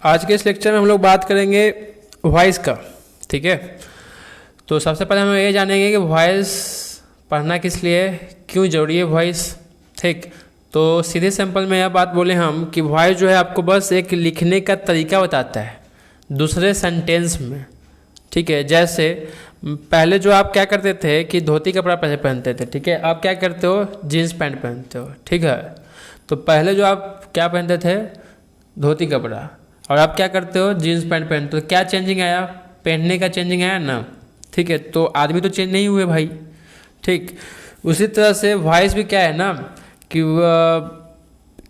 आज के इस लेक्चर में हम लोग बात करेंगे वॉइस का। ठीक है, तो सबसे पहले हम ये जानेंगे कि वॉइस पढ़ना किस लिए, क्यों ज़रूरी है वॉइस। ठीक, तो सीधे सिंपल में यह बात बोले हम कि वॉइस जो है आपको बस एक लिखने का तरीका बताता है दूसरे सेंटेंस में। ठीक है, जैसे पहले जो आप क्या करते थे कि धोती कपड़ा पहले पहनते थे, ठीक है, आप क्या करते हो, जीन्स पैंट पहनते हो। ठीक है, तो पहले जो आप क्या पहनते थे, धोती कपड़ा, और आप क्या करते हो, जीन्स पैंट पहनते हो। क्या चेंजिंग आया, पहनने का चेंजिंग आया ना। ठीक है, तो आदमी तो चेंज नहीं हुए भाई। ठीक, उसी तरह से वॉइस भी क्या है ना कि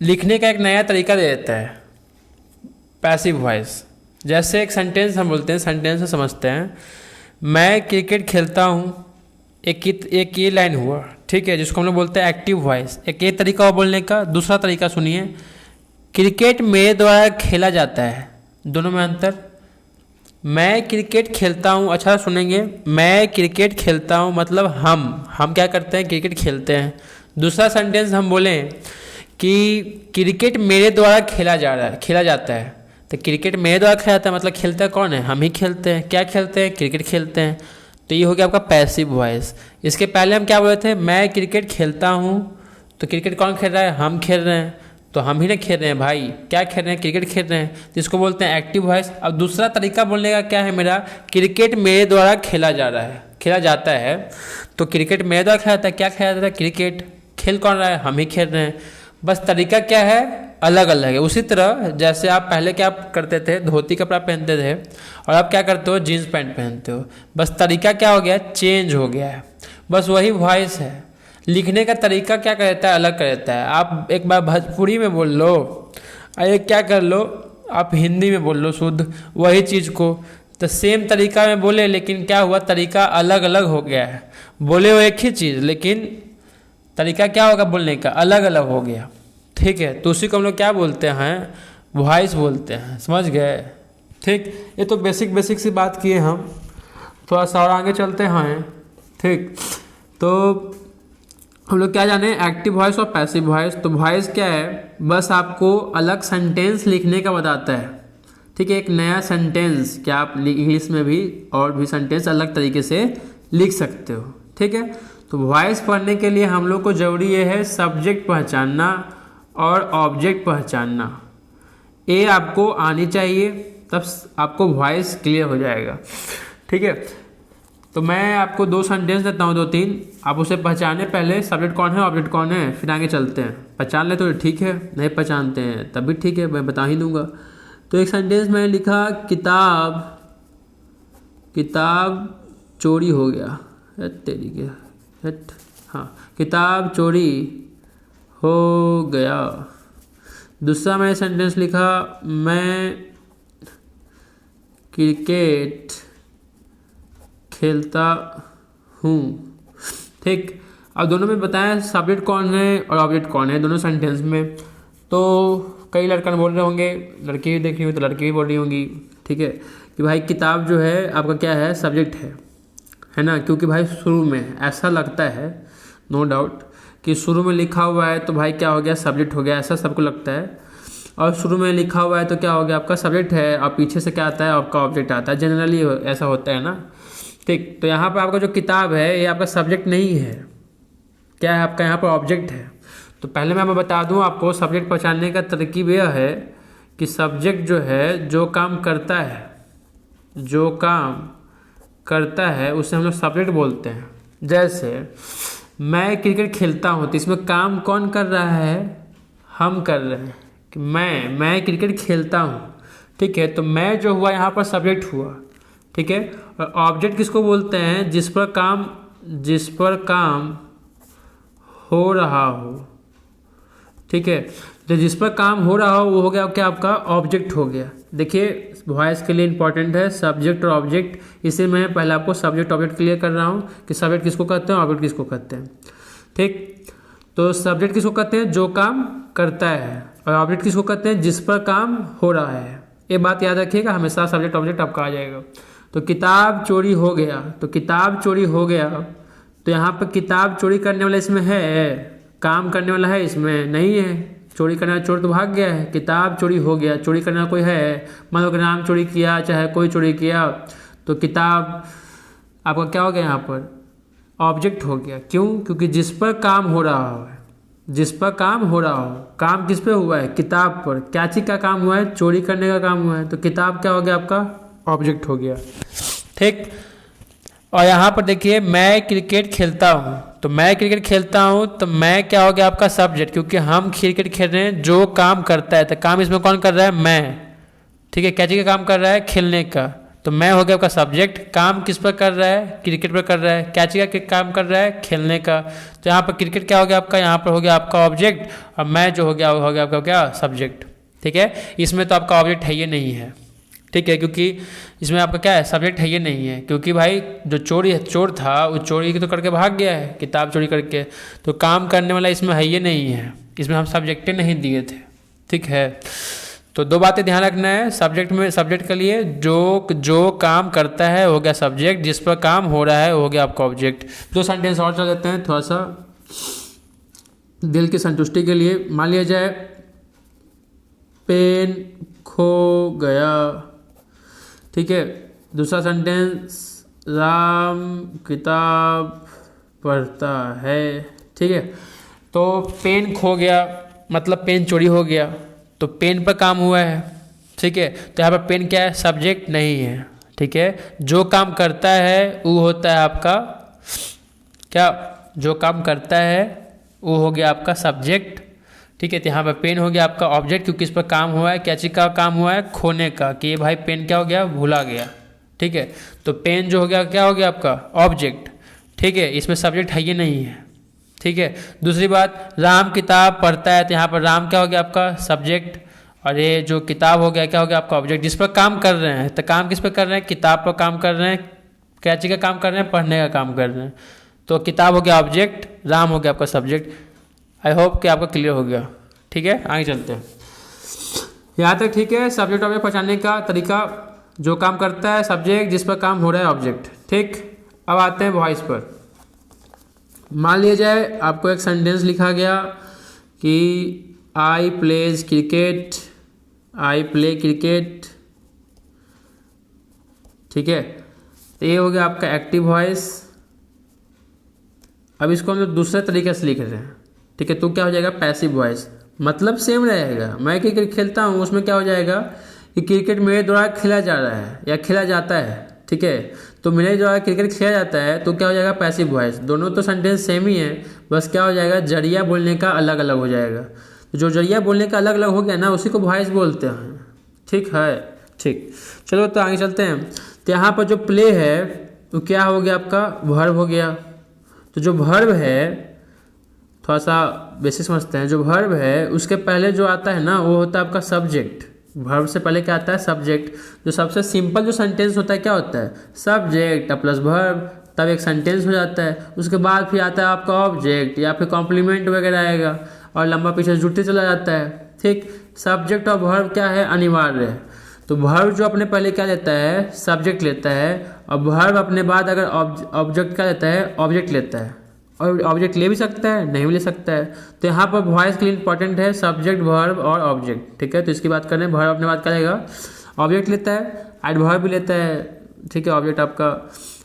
लिखने का एक नया तरीका दे देता है, पैसिव वॉइस। जैसे एक सेंटेंस हम बोलते हैं, सेंटेंस से समझते हैं, मैं क्रिकेट खेलता हूँ, एक ये लाइन हुआ। ठीक है, जिसको हम लोग बोलते हैं एक्टिव वॉइस। एक ये तरीका हुआ बोलने का। दूसरा तरीका सुनिए, क्रिकेट मेरे द्वारा खेला जाता है। दोनों में अंतर, मैं क्रिकेट खेलता हूँ, अच्छा सुनेंगे, मैं क्रिकेट खेलता हूँ मतलब हम क्या करते हैं, क्रिकेट खेलते हैं। दूसरा सेंटेंस हम बोलें कि क्रिकेट मेरे द्वारा खेला जाता है, तो क्रिकेट मेरे द्वारा खेला जाता है मतलब खेलता कौन है, हम ही खेलते हैं। क्या खेलते हैं, क्रिकेट खेलते हैं। तो ये हो गया आपका पैसिव वॉइस। इसके पहले हम क्या बोले थे, मैं क्रिकेट खेलता हूँ, तो क्रिकेट कौन खेल रहा है, हम खेल रहे हैं, तो हम ही ना खेल रहे हैं भाई। क्या खेल रहे हैं, क्रिकेट खेल रहे हैं, जिसको बोलते हैं एक्टिव वॉइस। अब दूसरा तरीका बोलने का क्या है मेरा, क्रिकेट मेरे द्वारा खेला जाता है। तो क्रिकेट मेरे द्वारा खेला जाता है, क्या खेला जाता है, क्रिकेट। खेल कौन रहा है, हम ही खेल रहे हैं। बस तरीका क्या है, अलग अलग है। उसी तरह जैसे आप पहले क्या करते थे, धोती कपड़ा पहनते थे, और आप क्या करते हो, जीन्स पैंट पहनते हो। बस तरीका क्या हो गया, चेंज हो गया है। बस वही वॉइस है। लिखने का तरीका क्या कहता है, अलग कहता है। आप एक बार भोजपुरी में बोल लो, एक क्या कर लो, आप हिंदी में बोल लो शुद्ध वही चीज़ को, तो सेम तरीका में बोले, लेकिन क्या हुआ, तरीका अलग अलग हो गया है। बोले हो एक ही चीज़, लेकिन तरीका क्या होगा बोलने का, अलग अलग हो गया। ठीक है, तो उसी को हम लोग क्या बोलते हैं, वॉइस बोलते हैं। समझ गए। ठीक, ये तो बेसिक सी बात किए हम, थोड़ा सा और आगे चलते हैं। ठीक, तो हम लोग क्या जाने, एक्टिव वॉइस और पैसिव वॉइस। तो वॉइस क्या है, बस आपको अलग सेंटेंस लिखने का बताता है। ठीक है, एक नया सेंटेंस, क्या आप इंग्लिश में भी और भी सेंटेंस अलग तरीके से लिख सकते हो। ठीक है, तो वॉइस पढ़ने के लिए हम लोग को ज़रूरी ये है सब्जेक्ट पहचानना और ऑब्जेक्ट पहचानना। ये आपको आनी चाहिए, तब आपको वॉइस क्लियर हो जाएगा। ठीक है, तो मैं आपको दो सेंटेंस देता हूँ, 2-3, आप उसे पहचाने पहले, सब्जेक्ट कौन है, ऑब्जेक्ट कौन है, फिर आगे चलते हैं। पहचान ले तो ठीक है, नहीं पहचानते हैं तब भी ठीक है, मैं बता ही दूंगा। तो एक सेंटेंस मैंने लिखा, किताब चोरी हो गया, तेरी के हट, हाँ, किताब चोरी हो गया। दूसरा मैंने सेंटेंस लिखा, मैं क्रिकेट खेलता हूँ। ठीक, अब दोनों में बताएं सब्जेक्ट कौन है और ऑब्जेक्ट कौन है दोनों सेंटेंस में। तो कई लड़का बोल रहे होंगे, लड़की भी देख रही हो तो लड़की भी बोल रही होंगी। ठीक है, कि भाई किताब जो है आपका क्या है, सब्जेक्ट है ना, क्योंकि भाई शुरू में ऐसा लगता है, नो डाउट, कि शुरू में लिखा हुआ है तो भाई क्या हो गया, सब्जेक्ट हो गया, ऐसा सबको लगता है। और शुरू में लिखा हुआ है तो क्या हो गया, आपका सब्जेक्ट है, और पीछे से क्या आता है, आपका ऑब्जेक्ट आता है। जनरली ऐसा होता है ना। ठीक, तो यहाँ पर आपका जो किताब है ये आपका सब्जेक्ट नहीं है, क्या है आपका यहाँ पर ऑब्जेक्ट है। तो पहले मैं बता दूँ आपको, सब्जेक्ट पहचानने का तरकीब यह है कि सब्जेक्ट जो है जो काम करता है उसे हम लोग सब्जेक्ट बोलते हैं। जैसे मैं क्रिकेट खेलता हूँ, तो इसमें काम कौन कर रहा है, हम कर रहे हैं कि मैं क्रिकेट खेलता हूँ। ठीक है, तो मैं जो हुआ यहाँ पर सब्जेक्ट हुआ। ठीक है, और ऑब्जेक्ट किसको बोलते हैं, जिस पर काम हो रहा हो। ठीक है, तो जिस पर काम हो रहा हो वो हो गया क्या, आपका ऑब्जेक्ट हो गया। देखिए वॉइस के लिए इंपॉर्टेंट है सब्जेक्ट और ऑब्जेक्ट। इसे मैं पहले आपको सब्जेक्ट ऑब्जेक्ट क्लियर कर रहा हूँ कि सब्जेक्ट किसको कहते हैं, ऑब्जेक्ट किसको कहते हैं। ठीक, तो सब्जेक्ट किसको कहते हैं, जो काम करता है, और ऑब्जेक्ट किसको कहते हैं, जिस पर काम हो रहा है। ये बात याद रखिएगा, हमेशा सब्जेक्ट ऑब्जेक्ट आपका आ जाएगा। तो किताब चोरी हो गया, तो किताब चोरी हो गया, तो यहाँ पर किताब चोरी करने वाला इसमें है, काम करने वाला है इसमें नहीं है। चोरी करने वाला चोर तो भाग गया है, किताब चोरी हो गया, चोरी करने वाला कोई है, मान लो कि राम चोरी किया चाहे कोई चोरी किया, तो किताब आपका क्या हो गया यहाँ पर, ऑब्जेक्ट हो गया। क्यों? क्योंकि जिस पर काम हो रहा है, जिस पर काम हो रहा हो, काम किस पे हुआ है, किताब पर। क्या चीज़ का काम हुआ है, चोरी करने का काम हुआ है, तो किताब क्या हो गया आपका, ऑब्जेक्ट हो गया। ठीक। और यहाँ पर देखिए मैं क्रिकेट खेलता हूँ, तो मैं क्रिकेट खेलता हूँ तो मैं क्या हो गया आपका सब्जेक्ट, क्योंकि हम क्रिकेट खेल रहे हैं, जो काम करता है, तो काम इसमें कौन कर रहा है, मैं। ठीक है, क्या चीज़ का काम कर रहा है, खेलने का, तो मैं हो गया आपका सब्जेक्ट। काम किस पर कर रहा है, क्रिकेट पर कर रहा है, क्या चीज़ का काम कर रहा है, खेलने का, तो यहाँ पर क्रिकेट क्या हो गया आपका, यहाँ पर हो गया आपका ऑब्जेक्ट, और मैं जो हो गया वो हो गया आपका क्या, सब्जेक्ट। ठीक है, इसमें तो आपका ऑब्जेक्ट है ये नहीं है। ठीक है, क्योंकि इसमें आपका क्या है, सब्जेक्ट है ये नहीं है, क्योंकि भाई जो चोर था वो चोरी तो करके भाग गया है, किताब चोरी करके, तो काम करने वाला इसमें है ये नहीं है, इसमें हम सब्जेक्ट नहीं दिए थे। ठीक है, तो दो बातें ध्यान रखना है सब्जेक्ट में, सब्जेक्ट के लिए जो काम करता है हो गया सब्जेक्ट, जिस पर काम हो रहा है हो गया आपका ऑब्जेक्ट। दो सेंटेंस और चल देते हैं थोड़ा सा दिल की संतुष्टि के लिए। मान लिया जाए पेन खो गया। ठीक है, दूसरा सेंटेंस राम किताब पढ़ता है। ठीक है, तो पेन खो गया मतलब पेन चोरी हो गया, तो पेन पर काम हुआ है। ठीक है, तो यहाँ पर पेन क्या है, सब्जेक्ट नहीं है। ठीक है, जो काम करता है वो होता है आपका क्या, जो काम करता है वो हो गया आपका सब्जेक्ट। ठीक है, तो यहाँ पर पेन हो गया आपका ऑब्जेक्ट, क्योंकि इस पर काम हुआ है, क्या चीज़ का काम हुआ है, खोने का, कि ये भाई पेन क्या हो गया, भूला गया। ठीक है, तो पेन जो हो गया क्या हो गया आपका ऑब्जेक्ट। ठीक है, इसमें सब्जेक्ट है ये नहीं है। ठीक है, दूसरी बात राम किताब पढ़ता है, तो यहाँ पर राम क्या हो गया आपका सब्जेक्ट, और ये जो किताब हो गया क्या हो गया आपका ऑब्जेक्ट, जिस पर काम कर रहे हैं, तो काम किस पर कर रहे हैं, किताब पर काम कर रहे हैं, क्या चीज़ का काम कर रहे हैं, पढ़ने का काम कर रहे हैं, तो किताब हो गया ऑब्जेक्ट, राम हो गया आपका सब्जेक्ट। आई होप कि आपका क्लियर हो गया। ठीक है, आगे चलते हैं यहाँ तक। ठीक है, सब्जेक्ट ऑब्जेक्ट पहचानने का तरीका, जो काम करता है सब्जेक्ट, जिस पर काम हो रहा है ऑब्जेक्ट। ठीक, अब आते हैं वॉइस पर। मान लिया जाए आपको एक सेंटेंस लिखा गया कि I plays cricket, I play cricket. ठीक है, तो ये हो गया आपका एक्टिव वॉइस। अब इसको हम लोग दूसरे तरीके से लिख रहे हैं। ठीक है, तो क्या हो जाएगा पैसिव वॉइस, मतलब सेम रहेगा। मैं क्रिकेट खेलता हूँ, उसमें क्या हो जाएगा कि क्रिकेट मेरे द्वारा खेला जा रहा है या खेला जाता है। ठीक है, तो मेरे द्वारा क्रिकेट खेला जाता है, तो क्या हो जाएगा पैसिव वॉइस। दोनों तो सेंटेंस सेम ही है, बस क्या हो जाएगा जरिया बोलने का अलग अलग हो जाएगा। तो जो जरिया बोलने का अलग अलग हो गया ना, उसी को वॉइस बोलते हैं। ठीक है, ठीक, चलो तो आगे चलते हैं। तो यहाँ पर जो प्ले है तो क्या हो गया आपका वर्ब हो गया। तो जो वर्ब है थोड़ा सा बेसिक समझते हैं, जो वर्ब है उसके पहले जो आता है ना वो होता है आपका सब्जेक्ट। वर्ब से पहले क्या आता है सब्जेक्ट। जो सबसे सिंपल जो सेंटेंस होता है क्या होता है सब्जेक्ट प्लस वर्ब, तब एक सेंटेंस हो जाता है। उसके बाद फिर आता है आपका ऑब्जेक्ट या फिर कॉम्प्लीमेंट वगैरह आएगा और लंबा पीछे जुड़ते चला जाता है। ठीक, सब्जेक्ट और वर्ब क्या है अनिवार्य है। तो वर्ब जो अपने पहले क्या लेता है सब्जेक्ट लेता है, और वर्ब अपने बाद अगर ऑब्जेक्ट क्या लेता है ऑब्जेक्ट लेता है। और ऑब्जेक्ट ले भी सकता है नहीं भी ले सकता है। तो यहाँ पर वॉइस के लिए इंपॉर्टेंट है सब्जेक्ट वर्ब और ऑब्जेक्ट। ठीक है, तो इसकी बात करें वर्ब अपने बात करेगा, ऑब्जेक्ट लेता है, एडवर्ब भी लेता है। ठीक है, ऑब्जेक्ट आपका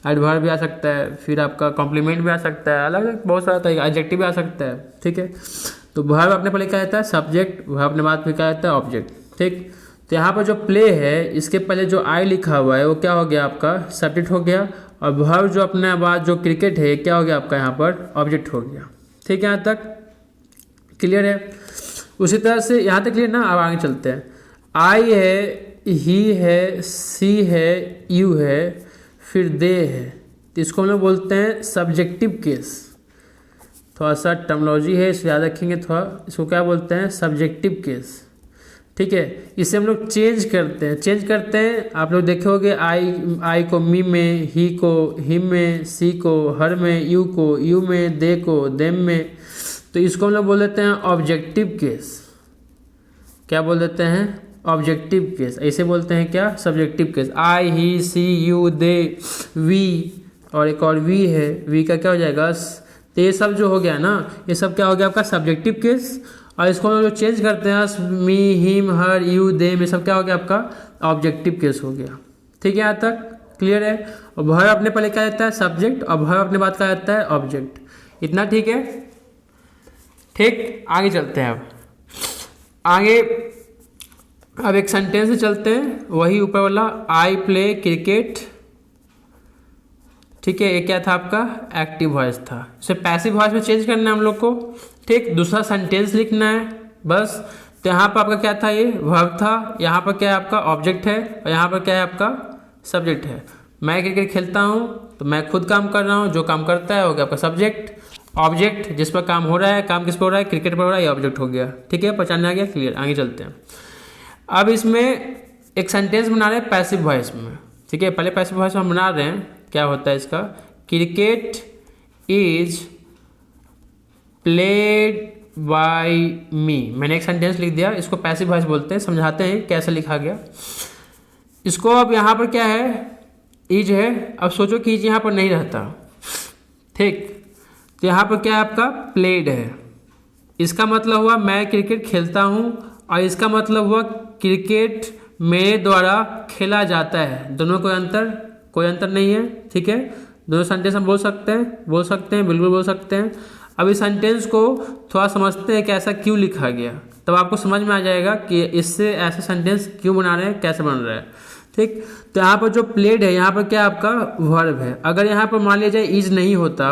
एडवर्ब भी आ सकता है, फिर आपका कॉम्प्लीमेंट भी आ सकता है, अलग अलग बहुत सारा तरीका, एडजेक्टिव भी आ सकता है। ठीक है, तो वर्ब अपने पहले क्या रहता है सब्जेक्ट, वर्ब अपने बाद फिर क्या रहता है ऑब्जेक्ट। ठीक, तो यहाँ पर जो प्ले है इसके पहले जो आई लिखा हुआ है वो क्या हो गया आपका सब्जेक्ट हो गया, और वर्ब जो अपने बाद जो क्रिकेट है क्या हो गया आपका यहाँ पर ऑब्जेक्ट हो गया। ठीक है, यहाँ तक क्लियर है। उसी तरह से यहाँ तक क्लियर ना। अब आगे चलते हैं। आई है, ही है, सी है, यू है, फिर दे है, तो इसको हम लोग बोलते हैं सब्जेक्टिव केस। थोड़ा सा टर्मिनोलॉजी है इसको याद रखेंगे थोड़ा। इसको क्या बोलते हैं सब्जेक्टिव केस। ठीक है, इसे हम लोग चेंज करते हैं। आप लोग देखे होंगे आई को मी में, ही को हिम में, सी को हर में, यू को यू में, दे को देम में। तो इसको हम लोग बोल देते हैं ऑब्जेक्टिव केस। क्या बोल देते हैं ऑब्जेक्टिव केस। ऐसे बोलते हैं क्या subjective case. I, he, she, you, they, we, और एक और वी है, वी का क्या हो जाएगा। तो ये सब जो हो गया ना ये सब क्या हो गया आपका सब्जेक्टिव केस। और इसको हम जो चेंज करते हैं मी, हिम, हर, यू, देम, ये सब क्या हो गया आपका ऑब्जेक्टिव केस हो गया। ठीक है, यहाँ तक क्लियर है। और वर्ब अपने पहले क्या रहता है सब्जेक्ट, और वर्ब अपने बाद क्या रहता है ऑब्जेक्ट। इतना ठीक है। ठीक, आगे चलते हैं। आगे अब एक सेंटेंस से चलते हैं, वही ऊपर वाला, आई प्ले क्रिकेट। ठीक है, ये क्या था आपका एक्टिव वॉइस था, इसे पैसिव वॉइस में चेंज करना है हम लोग को। ठीक, दूसरा सेंटेंस लिखना है बस। तो यहाँ पर आपका क्या था, ये वर्ब था, यहाँ पर क्या है आपका ऑब्जेक्ट है, और यहाँ पर क्या है आपका सब्जेक्ट है। मैं क्रिकेट खेलता हूँ तो मैं खुद काम कर रहा हूँ, जो काम करता है हो गया आपका सब्जेक्ट। ऑब्जेक्ट जिस पर काम हो रहा है, काम किस पर हो रहा है, क्रिकेट पर हो रहा है, ये ऑब्जेक्ट हो गया। ठीक है, पहचानने आ गया, क्लियर। आगे चलते हैं। अब इसमें एक सेंटेंस बना रहे हैं पैसिव वॉइस में। ठीक है, पहले पैसिव वॉइस में हम बना रहे हैं, क्या होता है इसका, क्रिकेट इज प्लेड बाय मी। मैंने एक सेंटेंस लिख दिया, इसको पैसिव वॉइस बोलते हैं। समझाते हैं कैसे लिखा गया इसको। अब यहाँ पर क्या है, इज है। अब सोचो कि इज यहाँ पर नहीं रहता। ठीक, तो यहाँ पर क्या है आपका प्लेड है। इसका मतलब हुआ मैं क्रिकेट खेलता हूँ, और इसका मतलब हुआ क्रिकेट मेरे द्वारा खेला जाता है। दोनों कोई अंतर नहीं है। ठीक है, दोनों सेंटेंस हम बोल सकते हैं, बिल्कुल बोल सकते हैं। अब इस सेंटेंस को थोड़ा समझते हैं कि ऐसा क्यों लिखा गया, तब आपको समझ में आ जाएगा कि इससे ऐसे सेंटेंस क्यों बना रहे हैं, कैसे बन रहा है। ठीक, तो यहाँ पर जो प्लेड है, यहाँ पर क्या आपका वर्ब है। अगर यहाँ पर मान लिया जाए इज नहीं होता,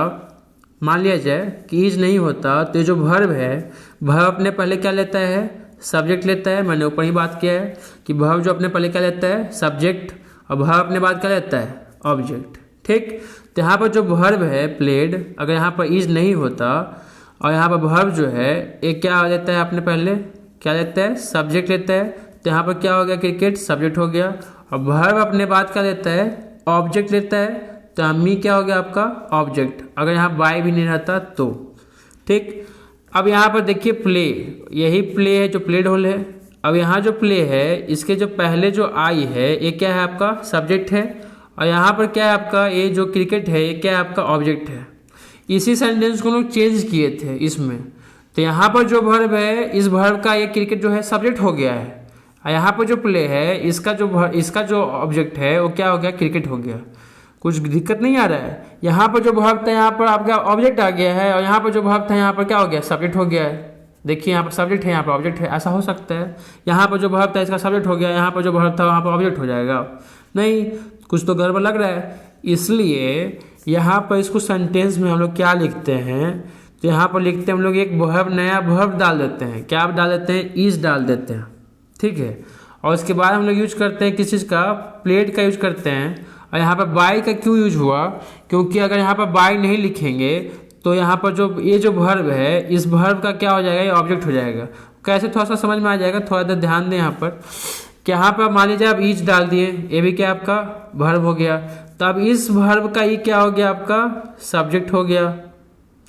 मान लिया जाए कि इज नहीं होता, तो जो वर्ब है, वर्ब अपने पहले क्या लेता है सब्जेक्ट लेता है। मैंने ऊपर ही बात किया है कि वर्ब जो अपने पहले क्या लेता है सब्जेक्ट, और वर्ब अपने बाद क्या लेता है ऑब्जेक्ट। ठीक, तो यहाँ पर जो वर्ब है प्लेड, अगर यहाँ पर इज नहीं होता, और यहाँ पर वर्ब जो है एक क्या लेता है अपने पहले क्या लेता है सब्जेक्ट लेता है, तो यहाँ पर क्या हो गया क्रिकेट सब्जेक्ट हो गया, और वर्ब अपने बाद क्या लेता है ऑब्जेक्ट लेता है, तो मी क्या हो गया आपका ऑब्जेक्ट, अगर यहाँ बाय भी नहीं रहता तो। ठीक, अब यहाँ पर देखिए प्ले, यही प्ले है जो प्लेड होल है। अब यहाँ जो प्ले है, इसके जो पहले जो आई है ये क्या है आपका सब्जेक्ट है, और यहाँ पर क्या है आपका ये जो क्रिकेट है ये क्या है आपका ऑब्जेक्ट है। इसी सेंटेंस को लोग चेंज किए थे इसमें। तो यहाँ पर जो वर्ब है, इस वर्ब का ये क्रिकेट जो है सब्जेक्ट हो गया है, और यहाँ पर जो प्ले है इसका जो ऑब्जेक्ट है वो क्या हो गया क्रिकेट हो गया। कुछ दिक्कत नहीं आ रहा है। यहाँ पर जो वर्ब था यहाँ पर आपका ऑब्जेक्ट आ गया है, और यहाँ पर जो वर्ब था यहाँ पर क्या हो गया सब्जेक्ट हो गया है। देखिए यहाँ पर सब्जेक्ट है, यहाँ पर ऑब्जेक्ट है, ऐसा हो सकता है। यहाँ पर जो वर्ब था इसका सब्जेक्ट हो गया, यहाँ पर जो वर्ब था वहाँ पर ऑब्जेक्ट हो जाएगा। नहीं, कुछ तो गड़बड़ लग रहा है। इसलिए यहाँ पर इसको सेंटेंस में हम लोग क्या लिखते हैं, तो यहाँ पर लिखते हैं हम लोग एक वर्ब, नया वर्ब डाल देते हैं। क्या डाल देते हैं इज डाल देते हैं। ठीक है, और उसके बाद हम लोग यूज करते हैं किस चीज़ का प्लेड का यूज करते हैं। और यहाँ पर बाय का क्यों यूज हुआ, क्योंकि अगर यहाँ पर बाय नहीं लिखेंगे तो यहाँ पर जो ये जो वर्ब है इस वर्ब का क्या हो जाएगा ये ऑब्जेक्ट हो जाएगा। कैसे थोड़ा सा समझ में आ जाएगा, थोड़ा देर ध्यान दें यहाँ पर कि यहाँ पर मान लीजिए आप ईच डाल दिए, ये भी क्या आपका वर्ब हो गया, तो अब इस वर्ब का ये क्या हो गया आपका सब्जेक्ट हो गया।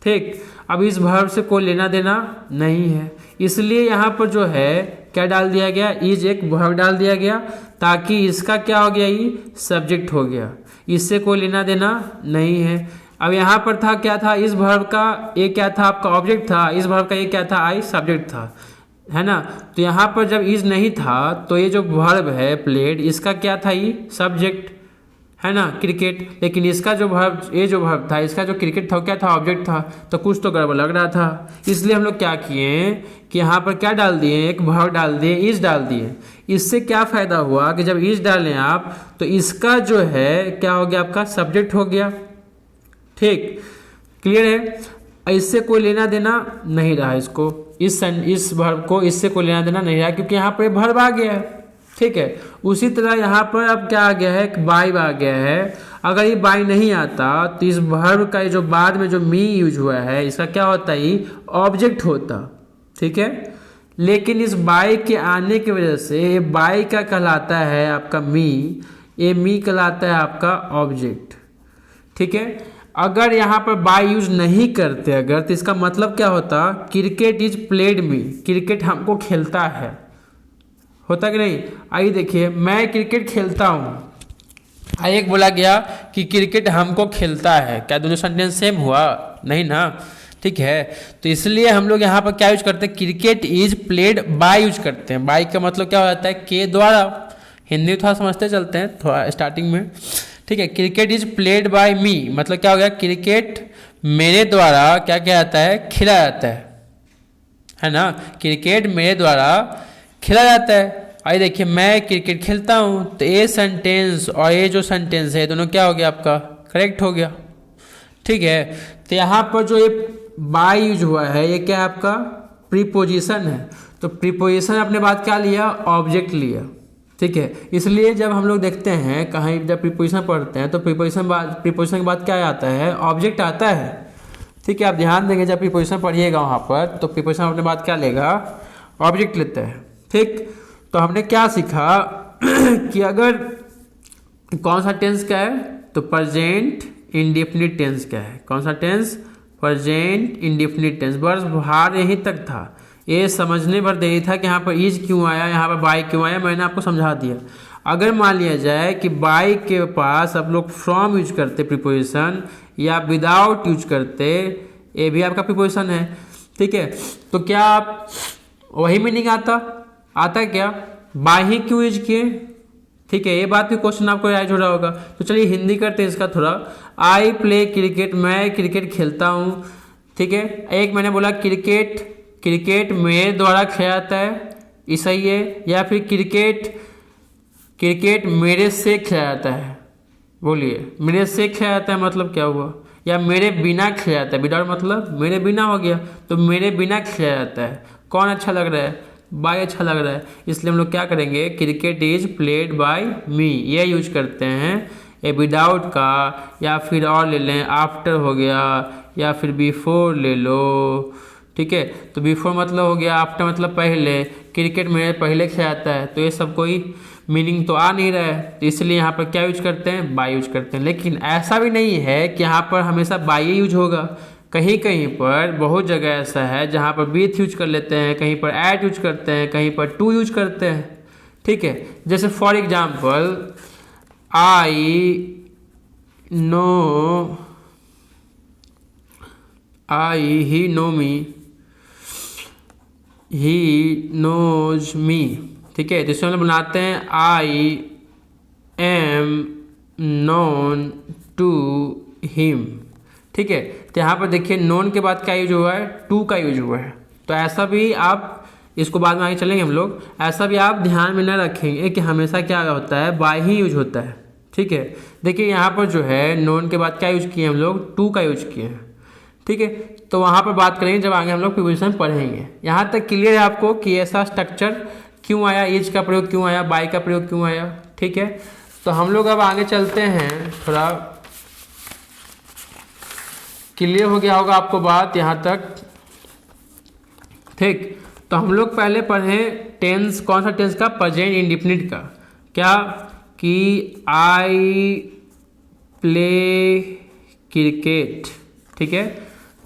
ठीक, अब इस वर्ब से कोई लेना देना नहीं है, इसलिए यहाँ पर जो है क्या डाल दिया गया इज एक वर्ब डाल दिया गया, ताकि इसका क्या हो गया ये सब्जेक्ट हो गया, इससे कोई लेना देना नहीं है। अब यहाँ पर था क्या था इस वर्ब का ये क्या था आपका ऑब्जेक्ट था, इस वर्ब का ये क्या था आई सब्जेक्ट था, है ना। तो यहाँ पर जब इज नहीं था तो ये जो वर्ब है प्लेड इसका क्या था ये सब्जेक्ट, है ना क्रिकेट, लेकिन इसका जो वर्ब ये जो वर्ब था इसका जो क्रिकेट था क्या था ऑब्जेक्ट था, तो कुछ तो गड़बड़ लग रहा था। इसलिए हम लोग क्या किए कि यहाँ पर क्या डाल दिए एक वर्ब डाल दिए इज डाल दिए। इससे क्या फ़ायदा हुआ कि जब इज डालें आप तो इसका जो है क्या हो गया आपका सब्जेक्ट हो गया। ठीक, क्लियर है। इससे कोई लेना देना नहीं रहा, इसको इस वर्ब को इससे कोई लेना देना नहीं रहा, क्योंकि यहाँ पर वर्ब आ गया है। ठीक है, उसी तरह यहाँ पर अब क्या आ गया है एक बाय आ गया है। अगर ये बाय नहीं आता तो इस वर्ब का जो बाद में जो मी यूज हुआ है इसका क्या होता है ऑब्जेक्ट होता। ठीक है, लेकिन इस बाय के आने की वजह से ये बाय का कहलाता है आपका मी, ये मी कहलाता है आपका ऑब्जेक्ट। ठीक है, अगर यहाँ पर बाय यूज नहीं करते अगर, तो इसका मतलब क्या होता cricket is played me, cricket हमको खेलता है, होता कि नहीं। आइए देखिए मैं क्रिकेट खेलता हूँ, एक बोला गया कि क्रिकेट हमको खेलता है, क्या दोनों सेंटेंस सेम हुआ नहीं ना। ठीक है। तो इसलिए हम लोग यहाँ पर क्या यूज करते हैं, cricket is played by use करते हैं। बाय का मतलब क्या हो जाता है, के द्वारा। हिंदी थोड़ा समझते चलते हैं थोड़ा स्टार्टिंग में, ठीक है। क्रिकेट इज प्लेड बाय मी मतलब क्या हो गया, क्रिकेट मेरे द्वारा क्या किया जाता है, खेला जाता है ना। क्रिकेट मेरे द्वारा खेला जाता है। आइए देखिए, मैं क्रिकेट खेलता हूँ, तो ये सेंटेंस और ये जो सेंटेंस है दोनों क्या हो गया आपका, करेक्ट हो गया, ठीक है। तो यहाँ पर जो ये बाय यूज हुआ है ये क्या है आपका, प्रीपोजिशन है। तो प्रीपोजिशन अपने बाद क्या लिया, ऑब्जेक्ट लिया, ठीक है। इसलिए जब हम लोग देखते हैं कहीं जब प्रीपोजिशन पढ़ते हैं तो प्रीपोजिशन के बाद क्या आता है, ऑब्जेक्ट आता है, ठीक है। आप ध्यान देंगे जब प्रीपोजिशन पढ़िएगा वहाँ पर, तो प्रीपोजिशन अपने बाद क्या लेगा, ऑब्जेक्ट लेता है, ठीक। तो हमने क्या सीखा कि अगर कौन सा टेंस क्या है, तो प्रेजेंट इंडेफिनिट टेंस क्या है, कौन सा टेंस, प्रेजेंट इंडेफिनिट टेंस। बस भार यहीं तक था, ये समझने भर देरी था कि यहाँ पर इज क्यों आया, यहाँ पर बाय क्यों आया, मैंने आपको समझा दिया। अगर मान लिया जाए कि बाय के पास आप लोग फ्रॉम यूज करते प्रीपोजिशन, या विदाउट यूज करते, ये भी आपका प्रीपोजिशन है, ठीक है। तो क्या आप वही मीनिंग आता क्या, बाय ही क्यों यूज किए, ठीक है। ये बात भी क्वेश्चन आपको राइज हो रहा होगा। तो चलिए हिंदी करते हैं इसका थोड़ा। आई प्ले क्रिकेट, मैं क्रिकेट खेलता हूँ, ठीक है। एक मैंने बोला क्रिकेट मेरे द्वारा खेला जाता है, ये सही है। या फिर क्रिकेट मेरे से खेला जाता है, बोलिए मेरे से खेला जाता है मतलब क्या हुआ, या मेरे बिना खेला जाता है, विदाउट मतलब मेरे बिना हो गया, तो मेरे बिना खेला जाता है। कौन अच्छा लग रहा है, बाय अच्छा लग रहा है, इसलिए हम लोग क्या करेंगे, क्रिकेट इज प्लेड बाय मी, ये यूज करते हैं। ये विदाउट का, या फिर और ले लें, आफ्टर हो गया, या फिर बिफोर ले लो, ठीक है। तो बिफोर मतलब हो गया, आफ्टर मतलब पहले, क्रिकेट मेरे पहले खेला जाता है, तो ये सब कोई मीनिंग तो आ नहीं रहा है, तो इसलिए यहाँ पर क्या यूज करते हैं, बाय यूज करते हैं। लेकिन ऐसा भी नहीं है कि यहाँ पर हमेशा बाय यूज होगा, कहीं कहीं पर बहुत जगह ऐसा है जहाँ पर विथ यूज कर लेते हैं, कहीं पर एट यूज करते हैं, कहीं पर टू यूज करते हैं, ठीक है। जैसे for example, he know me, he knows me, ठीक है। तो इसमें हम बनाते हैं I am known to him, ठीक है। तो यहाँ पर देखिए नोन के बाद क्या यूज हुआ है, टू का यूज हुआ है। तो ऐसा भी आप, इसको बाद में आगे चलेंगे हम लोग, ऐसा भी आप ध्यान में न रखेंगे कि हमेशा क्या होता है, बाय ही यूज होता है, ठीक है। देखिए यहाँ पर जो है नोन के बाद क्या यूज किए हम लोग, टू का यूज किए हैं, ठीक है। तो वहाँ पर बात करेंगे जब आगे हम लोग प्रीपोजिशन पढ़ेंगे। यहाँ तक क्लियर है आपको कि ऐसा स्ट्रक्चर क्यों आया, इज का प्रयोग क्यों आया, बाय का प्रयोग क्यों आया, ठीक है। तो हम लोग अब आगे चलते हैं, थोड़ा क्लियर हो गया होगा आपको बात यहाँ तक, ठीक। तो हम लोग पहले पढ़े टेंस, कौन सा टेंस का, प्रेजेंट इंडेफिनिट का, क्या कि आई प्ले क्रिकेट, ठीक है।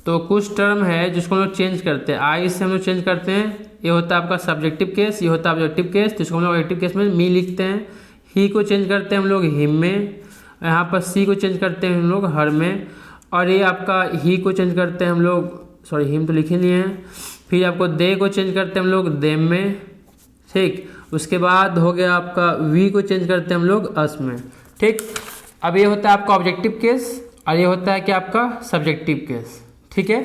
तो कुछ टर्म है जिसको हम लोग चेंज करते हैं, आई से हम लोग चेंज करते हैं, ये होता है आपका सब्जेक्टिव केस, ये होता है ऑब्जेक्टिव केस, जिसको हम लोग ऑब्जेक्टिव केस में मी लिखते हैं। ही को चेंज करते हैं हम लोग हिम में, यहाँ पर सी को चेंज करते हैं हम लोग हर में, और ये आपका ही को चेंज करते हैं हम लोग, सॉरी हिम तो लिखे नहीं है। फिर आपको दे को चेंज करते हैं हम लोग देम में, ठीक। उसके बाद हो गया आपका वी को चेंज करते हैं हम लोग अस में, ठीक। अब ये होता है आपका ऑब्जेक्टिव केस, और ये होता है कि आपका सब्जेक्टिव केस, ठीक है।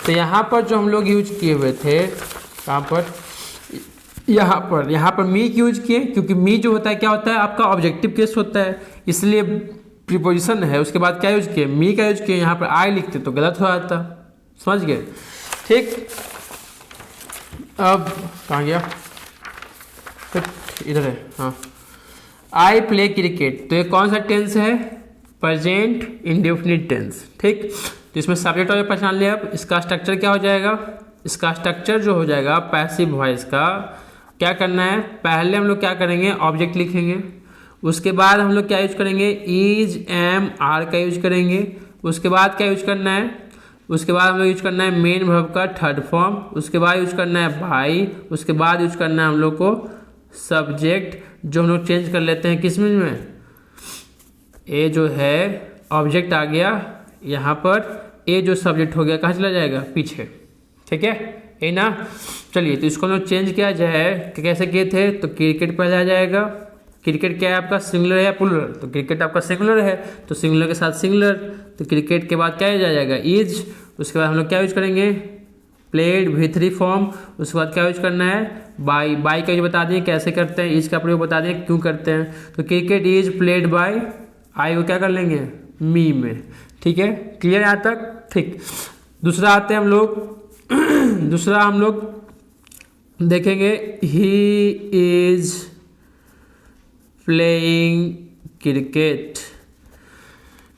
तो यहाँ पर जो हम लोग यूज किए हुए थे, कहाँ पर, यहाँ पर मी की यूज किए, क्योंकि मी जो होता है क्या होता है आपका ऑब्जेक्टिव केस होता है, इसलिए प्रीपोजिशन है। उसके बाद क्या यूज किए, मी का यूज किए, यहाँ पर आई लिखते तो गलत हो जाता, समझ गए, ठीक। अब कहाँ गया, इधर है, हाँ। आई प्ले क्रिकेट, तो ये कौन सा टेंस है, प्रेजेंट इंडेफिनिट टेंस, ठीक। तो इसमें सब्जेक्ट और पहचान लिया। अब इसका स्ट्रक्चर क्या हो जाएगा, इसका स्ट्रक्चर जो हो जाएगा पैसिव वॉइस का, क्या करना है, पहले हम लोग क्या करेंगे, ऑब्जेक्ट लिखेंगे, उसके बाद हम लोग क्या यूज करेंगे, इज एम आर का यूज करेंगे। उसके बाद क्या यूज करना है, उसके बाद हम लोग यूज करना है मेन वर्ब का थर्ड फॉर्म, उसके बाद यूज करना है बाई, उसके बाद यूज करना है हम लोग को सब्जेक्ट, जो हम लोग चेंज कर लेते हैं किस में, ये जो है ऑब्जेक्ट आ गया यहाँ पर, ए जो सब्जेक्ट हो गया कहाँ चला जाएगा, पीछे। ठीक है, ये ना। चलिए तो इसको हम लोग चेंज किया जाए कि कैसे किए थे, तो क्रिकेट पहले आ जाएगा। क्रिकेट क्या है आपका, सिंगुलर है या प्लूरल, तो क्रिकेट आपका सिंगुलर है, तो सिंगुलर के साथ सिंगुलर, तो क्रिकेट के बाद क्या आ जाएगा, इज। उसके बाद हम लोग क्या यूज करेंगे, प्लेड V3 फॉर्म। उसके बाद क्या यूज करना है, बाई। बाई का यूज बता दें कैसे करते हैं, इज का प्रयोग बता दें क्यों करते हैं। तो क्रिकेट इज प्लेड बाय, आई को क्या कर लेंगे, मी में। ठीक है, क्लियर यहाँ तक। ठीक, दूसरा आते हैं हम लोग दूसरा हम लोग देखेंगे, he is playing cricket.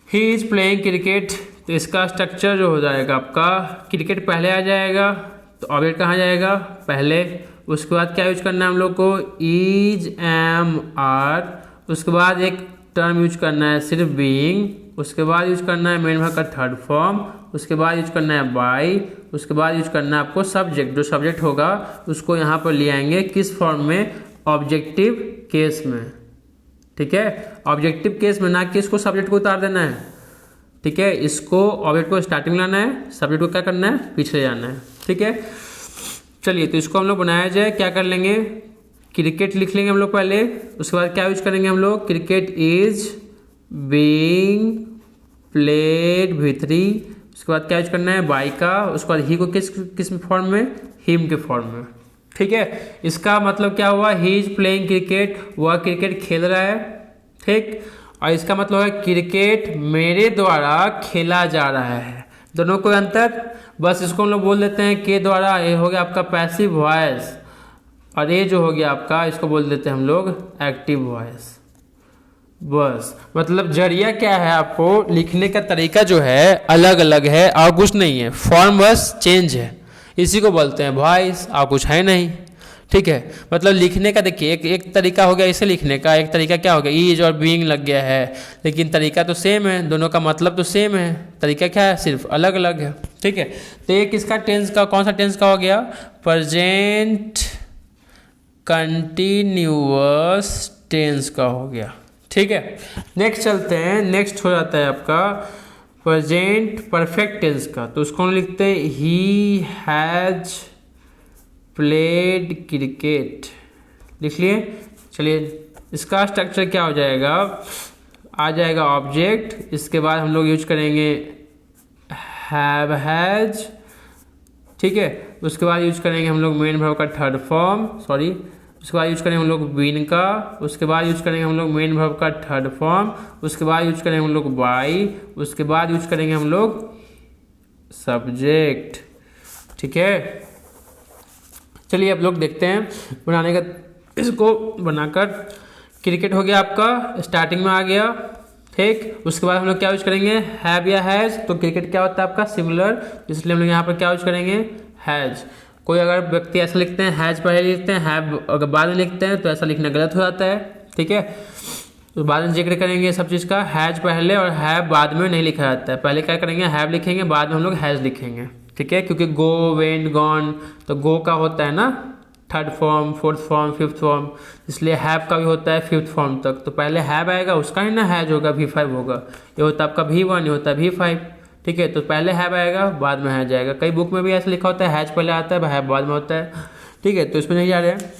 He is playing cricket, तो इसका स्ट्रक्चर जो हो जाएगा आपका, क्रिकेट पहले आ जाएगा, तो ऑब्जेक्ट कहाँ जाएगा, पहले। उसके बाद क्या यूज करना है हम लोग को, इज एम आर। उसके बाद एक टर्म यूज करना है सिर्फ बीइंग। उसके बाद यूज करना है मेन वर्ब का थर्ड फॉर्म। उसके बाद यूज करना है बाई। उसके बाद यूज करना है आपको सब्जेक्ट, जो सब्जेक्ट होगा उसको यहाँ पर ले आएंगे किस फॉर्म में, ऑब्जेक्टिव केस में। ठीक है, ऑब्जेक्टिव केस में, ना कि इसको सब्जेक्ट को उतार देना है। ठीक है, इसको ऑब्जेक्ट को स्टार्टिंग लाना है, सब्जेक्ट को क्या करना है, पीछे जाना है। ठीक है, चलिए तो इसको हम लोग बनाया जाए, क्या कर लेंगे, क्रिकेट लिख लेंगे हम लोग पहले। उसके बाद क्या यूज करेंगे हम लोग, cricket is being played V3। उसके बाद क्या यूज करना है, बाई का। उसके बाद ही को किस फॉर्म में, हिम के फॉर्म में। ठीक है, इसका मतलब क्या हुआ, ही इज प्लेइंग क्रिकेट, वह क्रिकेट खेल रहा है। ठीक, और इसका मतलब है क्रिकेट मेरे द्वारा खेला जा रहा है। दोनों को अंतर, बस इसको हम लोग बोल देते हैं के द्वारा। ये हो गया आपका पैसिव वॉइस, और ये जो हो गया आपका, इसको बोल देते हैं हम लोग एक्टिव वॉइस। बस मतलब जरिया क्या है, आपको लिखने का तरीका जो है अलग अलग है और कुछ नहीं है, फॉर्म बस चेंज है, इसी को बोलते हैं वॉइस, और कुछ है नहीं। ठीक है, मतलब लिखने का देखिए एक तरीका हो गया इसे लिखने का, एक तरीका क्या हो गया, इज और बीइंग लग गया है, लेकिन तरीका तो सेम है, दोनों का मतलब तो सेम है, तरीका क्या है, सिर्फ अलग अलग है। ठीक है, तो ये किसका टेंस का, कौन सा टेंस का हो गया, प्रेजेंट कंटिन्यूअस टेंस का हो गया। ठीक है, नेक्स्ट चलते हैं, नेक्स्ट हो जाता है आपका प्रेजेंट परफेक्ट टेंस का। तो उसको हम लिखते हैं, ही हैज प्लेड क्रिकेट, लिख लिए। चलिए इसका स्ट्रक्चर क्या हो जाएगा, आ जाएगा ऑब्जेक्ट, इसके बाद हम लोग यूज करेंगे हैव हैज। ठीक है, उसके बाद यूज करेंगे हम लोग मेन वर्ब का थर्ड फॉर्म, सॉरी, उसके बाद यूज करेंगे हम लोग बीन का। उसके बाद यूज करेंगे हम लोग मेन वर्ब का थर्ड फॉर्म। उसके बाद यूज करेंगे हम लोग बाई। उसके बाद यूज करेंगे हम लोग सब्जेक्ट। ठीक है, चलिए अब लोग देखते हैं बनाने का, इसको बनाकर क्रिकेट हो गया आपका, स्टार्टिंग में आ गया। ठीक, उसके बाद हम लोग क्या यूज करेंगे, हैव या हैज। तो क्रिकेट क्या होता है आपका, सिंगुलर, इसलिए हम लोग यहाँ पर क्या यूज करेंगे, हैज। कोई अगर व्यक्ति ऐसा लिखते हैं, हैज पहले लिखते हैं, हैव अगर बाद में लिखते हैं, तो ऐसा लिखना गलत हो जाता है। ठीक है, तो बाद में जिक्र करेंगे सब चीज़ का, हैज पहले और हैव बाद में नहीं लिखा जाता है। पहले क्या करेंगे, हैव लिखेंगे, बाद में हम लोग हैज लिखेंगे। ठीक है, क्योंकि गो, वेंट, गॉन, तो गो का होता है ना third form, fourth form, fifth form, इसलिए हैव का भी होता है फिफ्थ फॉर्म तक। तो पहले हैव आएगा, उसका ही ना हैज होगा, V5 होगा। ये होता है आपका V1, ये होता है V5। ठीक है, तो पहले हैव आएगा, बाद में हैज आएगा। कई बुक में भी ऐसा लिखा होता है, हैज पहले आता है, हैव बाद में होता है। ठीक है, तो इसमें नहीं जा रहे हैं,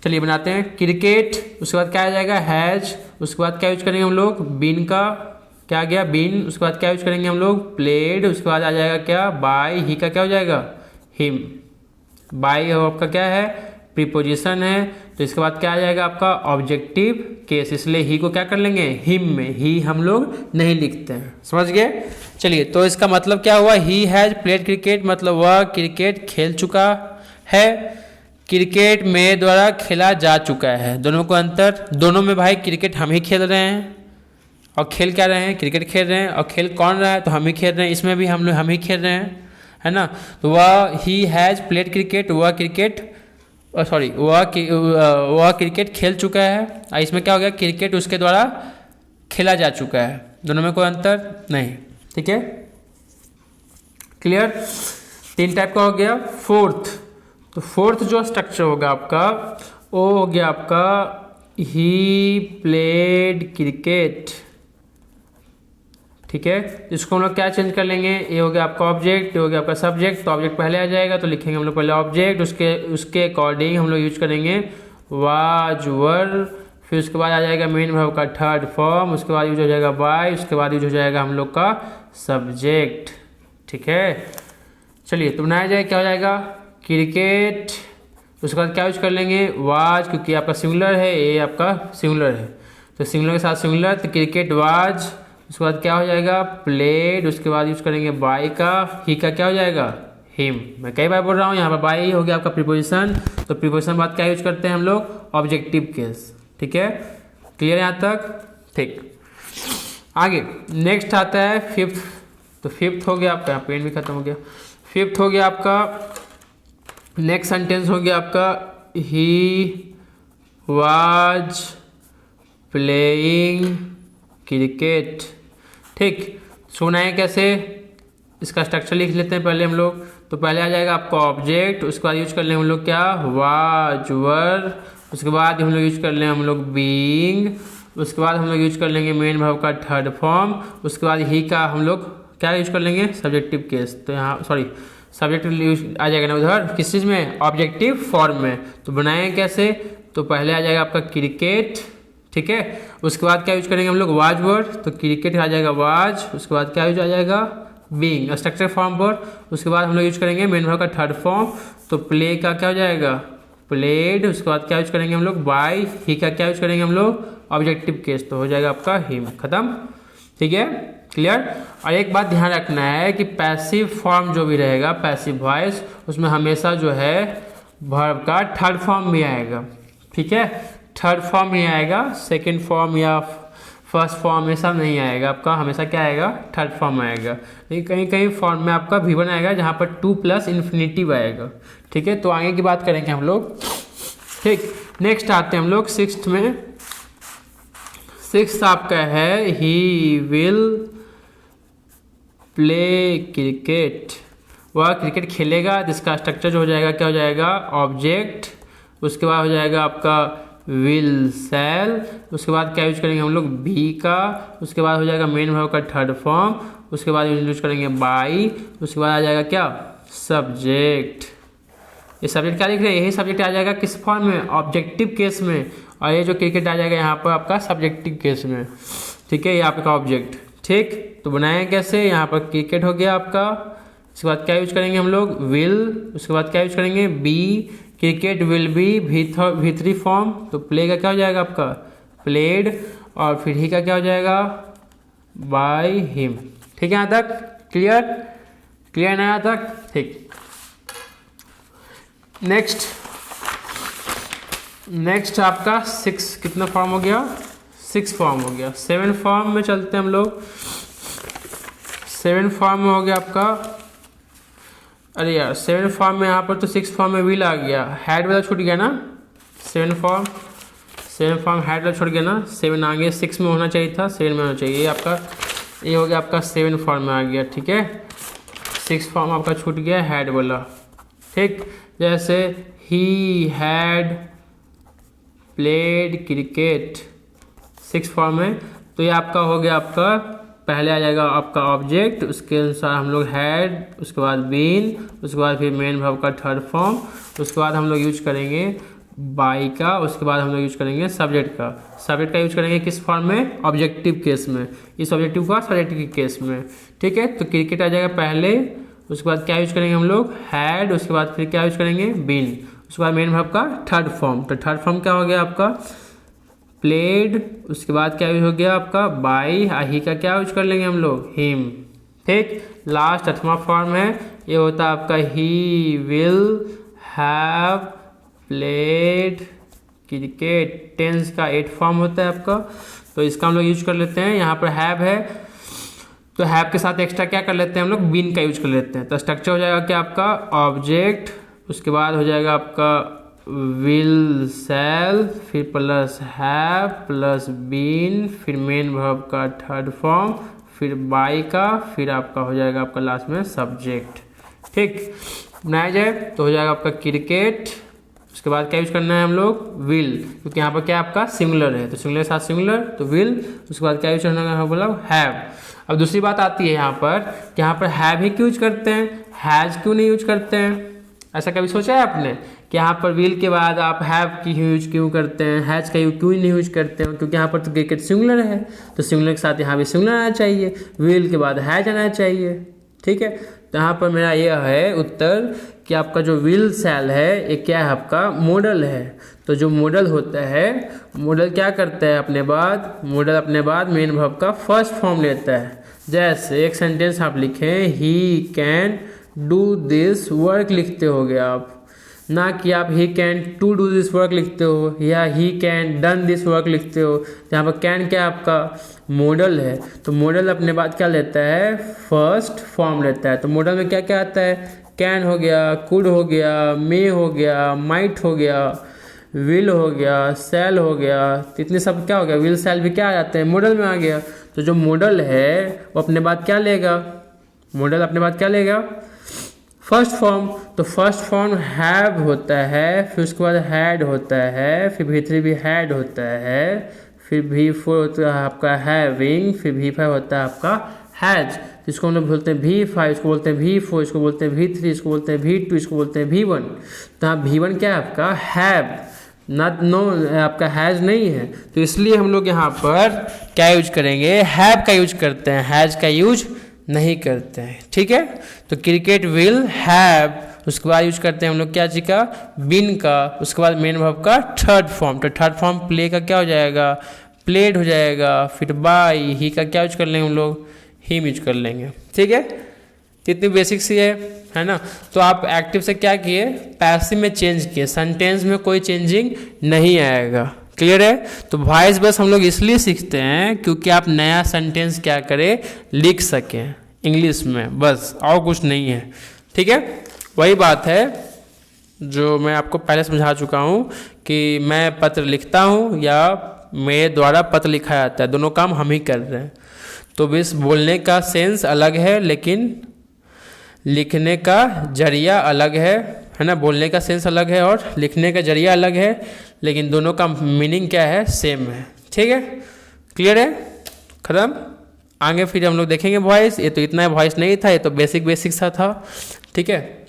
चलिए बनाते हैं क्रिकेट। उसके बाद क्या आ जाएगा, हैज। उसके बाद क्या यूज करेंगे हम लोग, बीन का, क्या आ गया, बीन। उसके बाद क्या यूज करेंगे हम लोग, प्लेड। उसके बाद आ जाएगा क्या, बाय। ही का क्या हो जाएगा, हिम। बाय आपका क्या है, प्रीपोजिशन है, तो इसके बाद क्या आ जाएगा आपका ऑब्जेक्टिव केस, इसलिए ही को क्या कर लेंगे, हिम में। ही हम लोग नहीं लिखते हैं, समझ गए। चलिए, तो इसका मतलब क्या हुआ, ही हैज प्लेड क्रिकेट, मतलब वह क्रिकेट खेल चुका है, क्रिकेट मेरे द्वारा खेला जा चुका है। दोनों को अंतर, दोनों में भाई क्रिकेट हम ही खेल रहे हैं, और खेल क्या रहे हैं, क्रिकेट खेल रहे हैं, और खेल कौन रहा है, तो हम ही खेल रहे हैं, इसमें भी हम ही खेल रहे हैं, है ना। तो वह ही हैज प्लेड क्रिकेट, वह क्रिकेट, सॉरी, वह क्रिकेट खेल चुका है, और इसमें क्या हो गया, क्रिकेट उसके द्वारा खेला जा चुका है। दोनों में कोई अंतर नहीं। ठीक है, क्लियर। 3 टाइप का हो गया। फोर्थ, तो फोर्थ जो स्ट्रक्चर होगा आपका, वो हो गया आपका ही प्लेड क्रिकेट। ठीक है। इसको हम लोग क्या चेंज कर लेंगे, ये हो गया आपका ऑब्जेक्ट, ये हो गया आपका सब्जेक्ट। तो ऑब्जेक्ट पहले आ जाएगा तो लिखेंगे हम लोग पहले ऑब्जेक्ट, उसके अकॉर्डिंग हम लोग यूज करेंगे वाज वर, फिर उसके बाद आ जाएगा मेन वर्ब का थर्ड फॉर्म, उसके बाद यूज हो जाएगा बाय, उसके बाद यूज हो जाएगा हम लोग का सब्जेक्ट। ठीक है, चलिए तो बनाया जाए क्या हो जाएगा क्रिकेट, उसके बाद क्या यूज कर लेंगे वाज, क्योंकि आपका सिंगुलर है, ये आपका सिंगुलर है तो सिंगुलर के साथ सिंगुलर, तो क्रिकेट वाज। उसके बाद क्या हो जाएगा प्लेड, उसके बाद यूज करेंगे बाय का, ही का क्या हो जाएगा हिम। मैं कई बार बोल रहा हूँ यहाँ पर बाय हो गया आपका प्रीपोजिशन, तो प्रीपोजिशन बाद क्या यूज करते हैं हम लोग ऑब्जेक्टिव केस। ठीक है, क्लियर यहाँ तक। ठीक, आगे नेक्स्ट आता है फिफ्थ। तो फिफ्थ हो गया आपका, पेन भी खत्म हो गया। फिफ्थ हो गया आपका, नेक्स्ट सेंटेंस हो गया आपका ही वाज प्लेइंग क्रिकेट। ठीक, सुना है कैसे, इसका स्ट्रक्चर लिख लेते हैं पहले हम लोग। तो पहले आ जाएगा आपका ऑब्जेक्ट, उसके बाद यूज कर लेंगे हम लोग क्या वाज वर, उसके बाद हम लोग यूज कर लेंगे हम लोग बीइंग, उसके बाद हम लोग यूज कर लेंगे मेन वर्ब का थर्ड फॉर्म, उसके बाद ही का हम लोग क्या यूज कर लेंगे सब्जेक्टिव केस। तो यहाँ सॉरी सब्जेक्ट यूज आ जाएगा ना उधर किस चीज़ में ऑब्जेक्टिव फॉर्म में। तो बनाएंगे कैसे, तो पहले आ जाएगा आपका क्रिकेट, ठीक है, उसके बाद क्या यूज करेंगे हम लोग वाज वर, तो क्रिकेट आ जाएगा वाज, उसके बाद क्या यूज आ जाएगा बीइंग स्ट्रक्चर फॉर्म पर, उसके बाद हम लोग यूज करेंगे मेन वर्ब का थर्ड फॉर्म, तो प्ले का क्या हो जाएगा प्लेड, उसके बाद क्या यूज करेंगे हम लोग बाय, ही का क्या यूज करेंगे हम लोग ऑब्जेक्टिव केस, तो हो जाएगा आपका हिम, खत्म। ठीक है, क्लियर। और एक बात ध्यान रखना है कि पैसिव फॉर्म जो भी रहेगा पैसिव वॉइस, उसमें हमेशा जो है वर्ब का थर्ड फॉर्म भी आएगा। ठीक है, थर्ड फॉर्म ही आएगा, सेकंड फॉर्म या फर्स्ट फॉर्म ये सब नहीं आएगा आपका, हमेशा क्या आएगा थर्ड फॉर्म आएगा। लेकिन कहीं कहीं फॉर्म में आपका V1 आएगा जहाँ पर 2 प्लस इन्फिनिटिव आएगा। ठीक है, तो आगे की बात करेंगे हम लोग। ठीक, नेक्स्ट आते हैं हम लोग सिक्स्थ में। सिक्स्थ आपका है ही विल प्ले क्रिकेट, वह क्रिकेट खेलेगा, जिसका स्ट्रक्चर जो हो जाएगा क्या हो जाएगा ऑब्जेक्ट, उसके बाद हो जाएगा आपका विल सेल, उसके बाद क्या यूज करेंगे हम लोग बी का, उसके बाद हो जाएगा मेन वर्ब का थर्ड फॉर्म, उसके बाद यूज करेंगे बाई, उसके बाद आ जाएगा क्या सब्जेक्ट। ये सब्जेक्ट क्या लिख रहे हैं, यही सब्जेक्ट आ जाएगा किस फॉर्म में ऑब्जेक्टिव केस में, और ये जो क्रिकेट आ जाएगा यहाँ पर आपका सब्जेक्टिव केस में। ठीक है, ये आपका ऑब्जेक्ट। ठीक, तो बनाए कैसे, यहाँ पर क्रिकेट हो गया आपका, उसके बाद क्या यूज करेंगे हम लोग विल, उसके बाद क्या यूज करेंगे be, cricket will be V3 form, तो प्ले का क्या हो जाएगा आपका प्लेड, और फिर ही का क्या हो जाएगा बाय हिम। ठीक है, यहाँ तक क्लियर, क्लियर ना यहाँ तक। ठीक, नेक्स्ट आपका 6 कितना फॉर्म हो गया 6 फॉर्म हो गया। 7 फॉर्म में चलते हैं हम लोग। 7 फॉर्म में हो गया आपका, अरे यार 7 फॉर्म में यहाँ पर तो 6 फॉर्म में विल आ गया, हैड वाला छूट गया ना। 7 फॉर्म हैड वाला छूट गया ना, 7 आगे 6 में होना चाहिए था, 7 में होना चाहिए। ये आपका ये हो गया आपका 7 फॉर्म में आ गया। ठीक है, 6 फॉर्म आपका छूट गया हैड वाला। ठीक, जैसे he had played cricket 6 form में, तो ये आपका हो गया आपका पहले आ जाएगा आपका ऑब्जेक्ट, उसके अनुसार हम लोग हैड, उसके बाद बीन, उसके बाद फिर मेन वर्ब का थर्ड फॉर्म, उसके बाद हम लोग यूज करेंगे बाई का, उसके बाद हम लोग यूज करेंगे सब्जेक्ट का। सब्जेक्ट का यूज करेंगे किस फॉर्म में ऑब्जेक्टिव केस में, इस ऑब्जेक्टिव का सब्जेक्टिव केस में। ठीक है, तो क्रिकेट आ जाएगा पहले, उसके बाद क्या यूज करेंगे हम लोग हैड, उसके बाद फिर क्या यूज करेंगे बीन, उसके बाद मेन वर्ब का थर्ड फॉर्म। तो थर्ड फॉर्म क्या हो गया आपका प्लेड, उसके बाद क्या यूज हो गया आपका बाई, ही का क्या यूज कर लेंगे हम लोग हिम। ठीक, लास्ट 8वां फॉर्म है, ये होता है आपका he will have played cricket. Tense का 8 फॉर्म होता है आपका, तो इसका हम लोग यूज कर लेते हैं। यहाँ पर हैव है तो हैव के साथ एक्स्ट्रा क्या कर लेते हैं हम लोग बीन का यूज कर लेते हैं। तो स्ट्रक्चर हो जाएगा क्या आपका ऑब्जेक्ट, उसके बाद हो जाएगा आपका विल सेल, फिर प्लस हैव प्लस बीन, फिर मेन वर्ब का थर्ड फॉर्म, फिर बाई का, फिर आपका हो जाएगा आपका लास्ट में सब्जेक्ट। ठीक, बनाया जाए तो हो जाएगा आपका क्रिकेट उसके बाद क्या यूज करना है हम लोग, विल, क्योंकि यहाँ पर क्या आपका सिंगुलर है, तो सिंगुलर के साथ सिंगुलर तो विल। उसके बाद क्या यूज करना है, बोला हैव। अब दूसरी बात आती है यहाँ पर कि यहाँ पर हैव ही क्यों यूज करते हैं, हैज क्यों नहीं यूज करते हैं? ऐसा कभी सोचा है आपने कि यहाँ पर विल के बाद आप हैव की यूज क्यों करते हैं, हैज का क्यों नहीं यूज करते हैं? क्योंकि यहाँ पर तो क्रिकेट सिंगुलर है, तो सिंगुलर के साथ यहाँ भी सिंगुलर आना चाहिए, विल के बाद हैज आना चाहिए। ठीक है, तो यहाँ पर मेरा यह है उत्तर कि आपका जो विल शैल है ये क्या है, आपका मॉडल है। तो जो मॉडल होता है, मॉडल क्या करता है अपने बाद, मॉडल अपने बाद मेन वर्ब का फर्स्ट फॉर्म लेता है। जैसे एक सेंटेंस आप लिखें, he can do this work लिखते होगे आप, ना कि आप he can to do this work लिखते हो या he can done this work लिखते हो। यहाँ पर कैन क्या आपका मॉडल है, तो मॉडल अपने बाद क्या लेता है, फर्स्ट फॉर्म लेता है। तो मॉडल में क्या क्या आता है, कैन हो गया, कुड हो गया, मे हो गया, माइट हो गया, विल हो गया, सेल हो गया, तो इतने सब क्या हो गया, विल सेल भी क्या आ जाते हैं, मॉडल में आ गया। तो जो मॉडल है वो अपने बाद क्या लेगा, मॉडल अपने बाद क्या लेगा, फर्स्ट फॉर्म। तो फर्स्ट फॉर्म हैव होता है, फिर उसके बाद हैड होता है, फिर V3 भी हैड होता है, फिर V4 होता है आपका हैविंग, फिर V5 होता है आपका हैज। इसको हम लोग बोलते हैं V5, इसको बोलते हैं V4, इसको बोलते हैं V3, इसको बोलते हैं V2, इसको बोलते हैं V1। तो यहाँ V1 क्या है आपका हैव, नो आपका हैज नहीं है, तो इसलिए हम लोग यहाँ पर क्या यूज करेंगे, हैव का यूज करते हैं, हैज का यूज नहीं करते हैं। ठीक है, तो क्रिकेट विल हैव, उसके बाद यूज करते हैं हम लोग क्या चीज का, बिन का। उसके बाद मेन वर्ब का थर्ड फॉर्म, तो थर्ड फॉर्म प्ले का क्या हो जाएगा, प्लेड हो जाएगा। फिर बाय, ही का क्या यूज कर लेंगे हम लोग, हिम यूज कर लेंगे। ठीक है, इतनी बेसिक सी है ना। तो आप एक्टिव से क्या किए, पैसिव में चेंज किए, सेंटेंस में कोई चेंजिंग नहीं आएगा। क्लियर है, तो वॉइस बस हम लोग इसलिए सीखते हैं क्योंकि आप नया सेंटेंस क्या करें, लिख सकें इंग्लिश में, बस और कुछ नहीं है। ठीक है, वही बात है जो मैं आपको पहले समझा चुका हूँ कि मैं पत्र लिखता हूँ या मेरे द्वारा पत्र लिखा जाता है, दोनों काम हम ही कर रहे हैं। तो बस बोलने का सेंस अलग है लेकिन लिखने का जरिया अलग है ना। बोलने का सेंस अलग है और लिखने का जरिया अलग है, लेकिन दोनों का मीनिंग क्या है, सेम है। ठीक है, क्लियर है, खत्म। आगे फिर हम लोग देखेंगे वॉइस। ये तो इतना वॉइस नहीं था, ये तो बेसिक सा था। ठीक है।